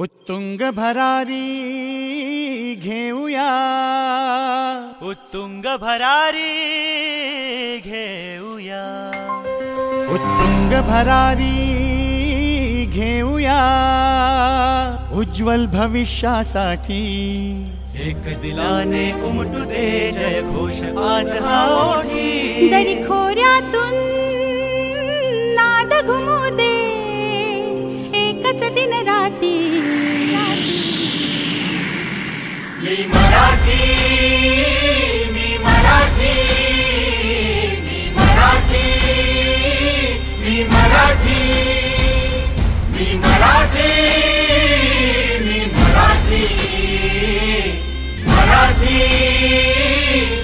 उत्तुंग भरारी घेऊया, उत्तुंग भरारी घेऊया, उत्तुंग भरारी घेऊया, उज्ज्वल भविष्यासाठी एक दिलाने उमटू दे जय घोष आज हा ओठी। दरी खोऱ्यातून नाद घुमू दे एकच दिन राती। मी मराठी, मी मराठी, मी मराठी, मी मराठी, मी मराठी, मी मराठी, मराठी,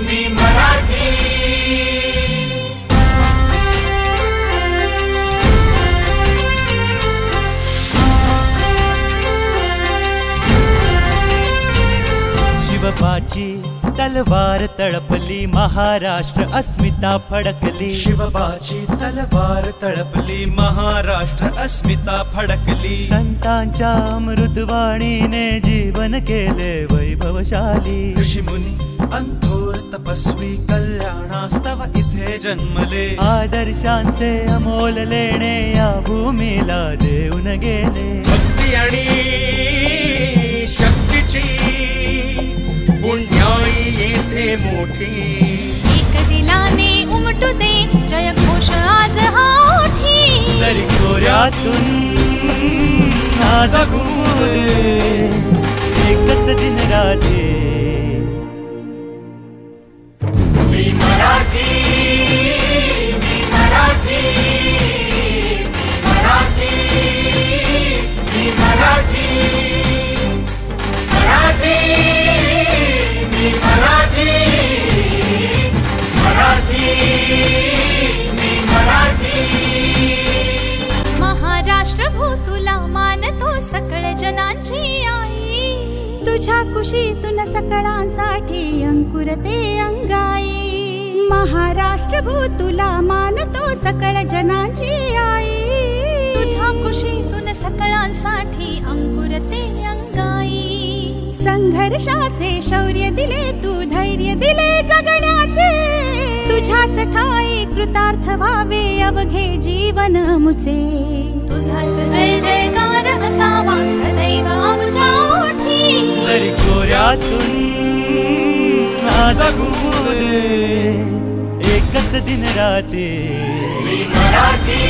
मी मराठी। शिवबाची तलवार तळपली, महाराष्ट्र अस्मिता फडकली। शिवबाची तलवार तळपली, महाराष्ट्र अस्मिता फडकली। संतांच्या अमृतवाणीने जीवन केले वैभवशाली। ऋषीमुनी अंथोर तपस्वी कल्याणास्तव इथे जन्मले। आदर्शांचे अमोल लेणे या भूमीला देऊन गेले। भक्ती आणि शक्तीची पुण्याई येथे मोठी। एक दिलाने उमटू दे जय घोष आज हा ओठी। दरी खोऱ्यातून नाद घुमू दे एकच दिन राती। मी मराठी, मी मराठी, मी मराठी, मी मराठी, मराठी, मी मराठी, मराठी, मी मराठी। महाराष्ट्र भू तुला मानतो सकळ जनांची आई। तुझ्या कुशीतून सकळांसाठी अंकुरते अंगाई। महाराष्ट्र भू तुला मानतो सकळ जनांची आई। तुझ्या कुशीतून सकळांसाठी अंकुरते अंगाई। संघर्षाचे शौर्य दिले तू, धैर्य दिले जगण्याचे। तुझ्याच ठाई कृतार्थ व्हावे अवघे जीवन मुचे। तुझाच जय जयकार असावा सदैव आमच्या ओठी। दरी खोऱ्यातून नाद घुमू दे एकच दिन राती। मी मराठी,